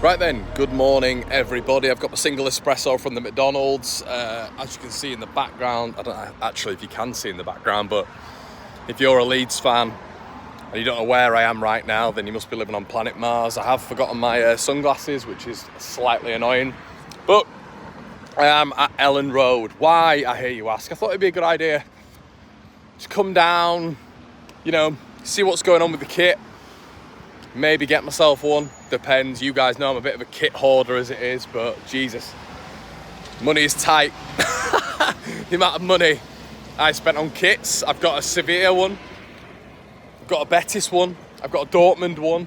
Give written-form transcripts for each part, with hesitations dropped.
Right then, good morning everybody. I've got my single espresso from the McDonald's. As you can see in the background, I don't know actually if you can see in the background, but if you're a Leeds fan and you don't know where I am right now, then you must be living on planet Mars. I have forgotten my sunglasses, which is slightly annoying, but I am at Elland Road. Why, I hear you ask? I thought it'd be a good idea to come down, you know, see what's going on with the kit. Maybe get myself one, depends. You guys know I'm a bit of a kit hoarder as it is, but Jesus, money is tight. The amount of money I spent on kits. I've got a Sevilla one, I've got a Betis one, I've got a Dortmund one.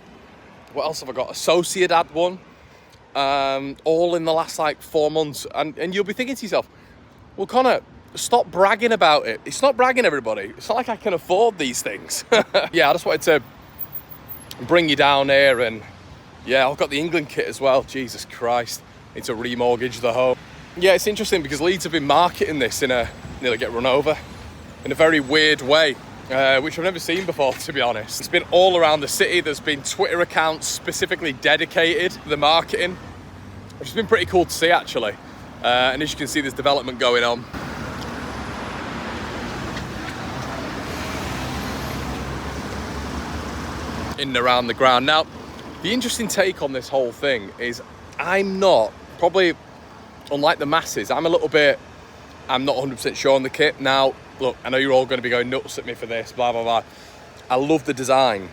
What else have I got? A Sociedad one. All in the last like 4 months. And you'll be thinking to yourself, well, Connor, stop bragging about it. It's not bragging, everybody. It's not like I can afford these things. Yeah, I just wanted to bring you down here, and yeah, I've got the England kit as well. Jesus Christ, need to remortgage the home. Yeah, it's interesting because Leeds have been marketing this in a nearly get run over in a very weird way, which I've never seen before, to be honest. It's been all around the city. There's been Twitter accounts specifically dedicated to the marketing, which has been pretty cool to see actually. And as you can see, there's development going on. In and around the ground. Now, the interesting take on this whole thing is I'm not, probably unlike the masses, I'm not 100% sure on the kit. Now, look, I know you're all going to be going nuts at me for this, blah, blah, blah. I love the design.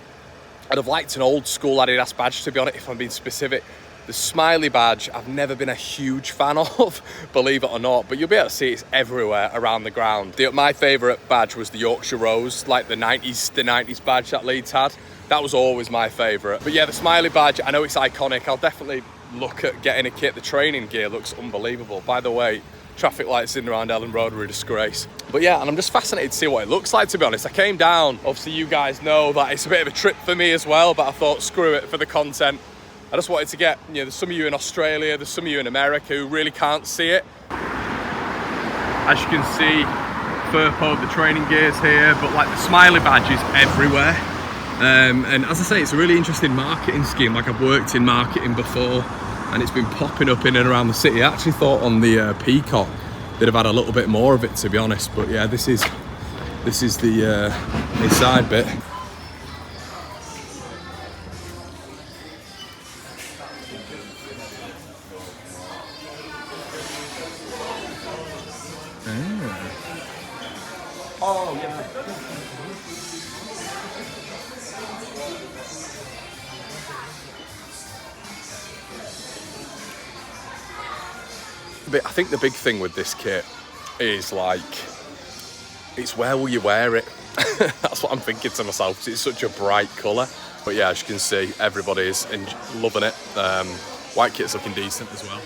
I'd have liked an old school Adidas badge, to be honest, if I'm being specific. The smiley badge, I've never been a huge fan of, believe it or not, but you'll be able to see it's everywhere around the ground. My favourite badge was the Yorkshire Rose, like the 90s badge that Leeds had. That was always my favourite. But yeah, the smiley badge, I know it's iconic. I'll definitely look at getting a kit. The training gear looks unbelievable. By the way, traffic lights in and around Elland Road are a disgrace. But yeah, and I'm just fascinated to see what it looks like, to be honest. I came down, obviously you guys know that it's a bit of a trip for me as well, but I thought, screw it, for the content. I just wanted to get, you know, there's some of you in Australia, there's some of you in America who really can't see it. As you can see, Furpo, the training gear's here, but like the smiley badge is everywhere. And as I say, it's a really interesting marketing scheme. Like, I've worked in marketing before and it's been popping up in and around the city. I actually thought on the Peacock they'd have had a little bit more of it, to be honest. But yeah, this is the inside bit. Oh yeah. I think the big thing with this kit is like, it's where will you wear it? That's what I'm thinking to myself, because it's such a bright colour. But yeah, as you can see, everybody is loving it. White kit's looking decent as well.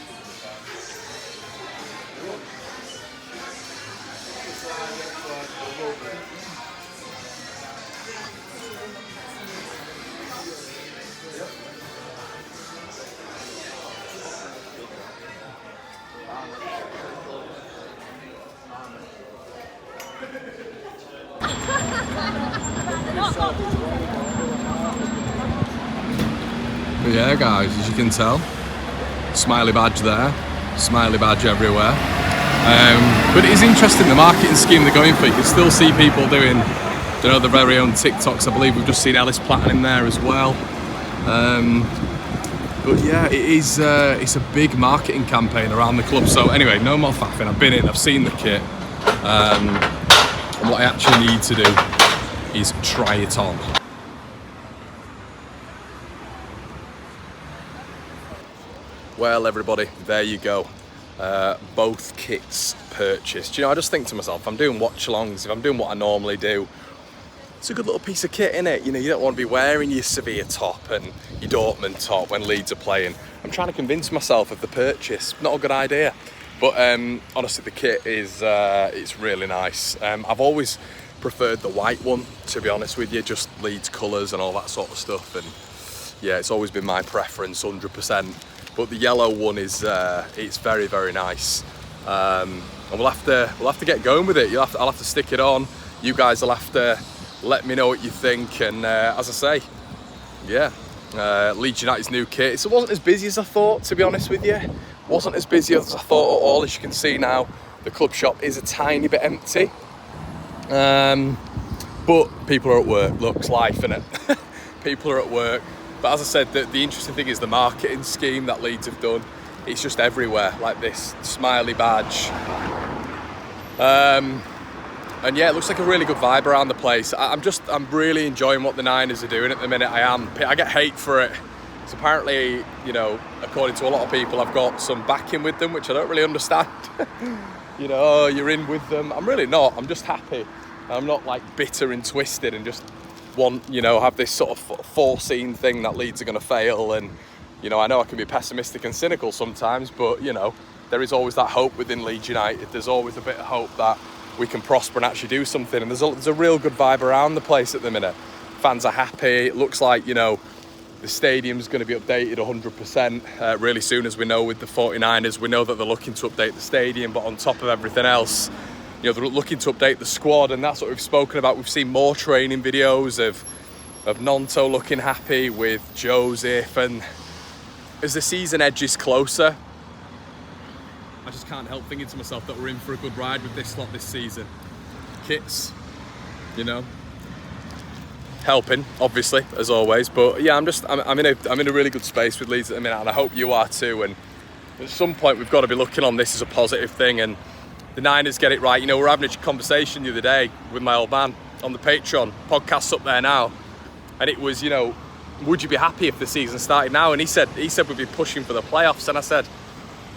But yeah guys, as you can tell, smiley badge there, smiley badge everywhere. But it is interesting, the marketing scheme they're going for. You can still see people doing, you know, their very own TikToks. I believe we've just seen Ellis Platten in there as well. But yeah, it's a big marketing campaign around the club. So anyway, no more faffing. I've been in, I've seen the kit. And what I actually need to do is try it on. Well, everybody, there you go. Both kits purchased. You know, I just think to myself, if I'm doing watch-alongs, if I'm doing what I normally do, it's a good little piece of kit, innit? You know, you don't want to be wearing your Sevilla top and your Dortmund top when Leeds are playing. I'm trying to convince myself of the purchase. Not a good idea. But honestly, the kit is it's really nice. I've always preferred the white one, to be honest with you, just Leeds colours and all that sort of stuff. And yeah, it's always been my preference, 100%. But the yellow one is it's very, very nice. And we'll have to get going with it. I'll have to stick it on. You guys will have to let me know what you think. And as I say, yeah, Leeds United's new kit. It wasn't as busy as I thought, to be honest with you. It wasn't as busy as I thought at all. As you can see now, the club shop is a tiny bit empty. But people are at work. Look, it's life, innit? People are at work. But as I said, the interesting thing is the marketing scheme that Leeds have done. It's just everywhere, like this smiley badge. And yeah, it looks like a really good vibe around the place. I'm really enjoying what the Niners are doing at the minute. I get hate for it. So apparently, you know, according to a lot of people, I've got some backing with them, which I don't really understand. You know, oh, you're in with them. I'm really not. I'm just happy. I'm not like bitter and twisted and just want, you know, have this sort of foreseen thing that Leeds are going to fail. And, you know, I know I can be pessimistic and cynical sometimes, but, you know, there is always that hope within Leeds United. There's always a bit of hope that we can prosper and actually do something. And there's a real good vibe around the place at the minute. Fans are happy. It looks like, you know, the stadium's going to be updated 100% really soon, as we know with the 49ers. We know that they're looking to update the stadium, but on top of everything else, you know, they're looking to update the squad, and that's what we've spoken about. We've seen more training videos of Nonto looking happy, with Joseph, and as the season edges closer, I just can't help thinking to myself that we're in for a good ride with this lot this season. Kits, you know, helping obviously as always, but yeah, I'm in a really good space with Leeds at the minute, and I hope you are too. And at some point we've got to be looking on this as a positive thing, and the Niners get it right. You know, we're having a conversation the other day with my old man on the Patreon podcast's up there now, and it was, you know, would you be happy if the season started now? And he said we'd be pushing for the playoffs, and I said,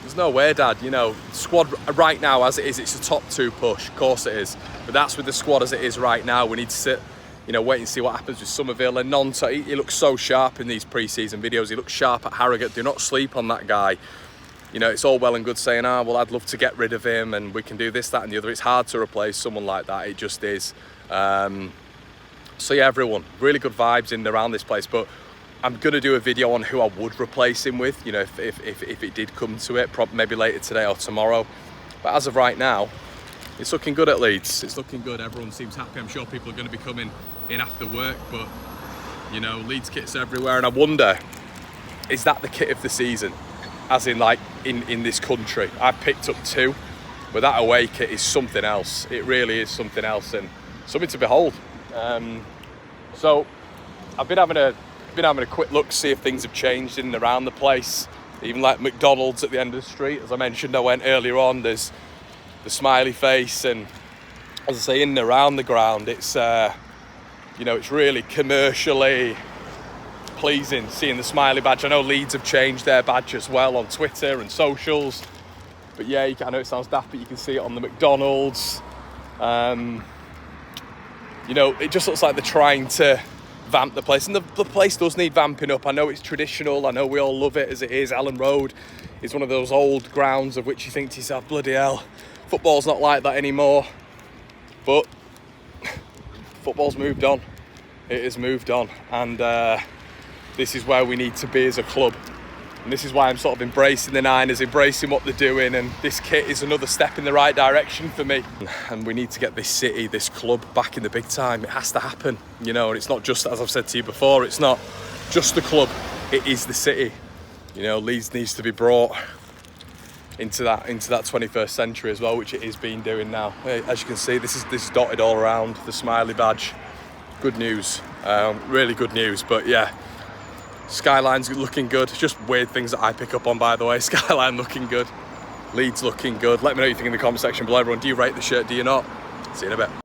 there's no way, Dad. You know, squad right now as it is, it's a top 2 push, of course it is, but that's with the squad as it is right now. We need to sit, you know, wait and see what happens with Somerville. And Nonto, he looks so sharp in these pre-season videos. He looks sharp at Harrogate. Do not sleep on that guy. You know, it's all well and good saying, well, I'd love to get rid of him and we can do this, that and the other. It's hard to replace someone like that. It just is. So yeah, everyone, really good vibes in and around this place. But I'm going to do a video on who I would replace him with, you know, if it did come to it, maybe later today or tomorrow. But as of right now, it's looking good at Leeds. It's looking good. Everyone seems happy. I'm sure people are going to be coming in after work, but, you know, Leeds kit's everywhere. And I wonder, is that the kit of the season? As in, like, in this country. I've picked up 2, but that away kit is something else. It really is something else, and something to behold. So I've been having a quick look to see if things have changed in and around the place. Even like McDonald's at the end of the street, as I mentioned, I went earlier on, there's the smiley face, and as I say, in and around the ground, it's you know, it's really commercially pleasing seeing the smiley badge. I know Leeds have changed their badge as well on Twitter and socials, but yeah, I know it sounds daft, but you can see it on the McDonald's. You know, it just looks like they're trying to vamp the place, and the place does need vamping up. I know it's traditional, I know we all love it as it is. Elland Road is one of those old grounds of which you think to yourself, bloody hell, football's not like that anymore. But football's moved on. It has moved on, and this is where we need to be as a club. And this is why I'm sort of embracing the Niners, embracing what they're doing, and this kit is another step in the right direction for me. And we need to get this city, this club, back in the big time. It has to happen, you know, and it's not just, as I've said to you before, it's not just the club, it is the city. You know, Leeds needs to be brought into that 21st century as well, which it is being doing now. As you can see, this is dotted all around, the smiley badge. Good news, really good news. But yeah, Skyline's looking good. Just weird things that I pick up on, by the way. Skyline looking good. Leeds looking good. Let me know what you think in the comment section below, everyone. Do you rate the shirt? Do you not? See you in a bit.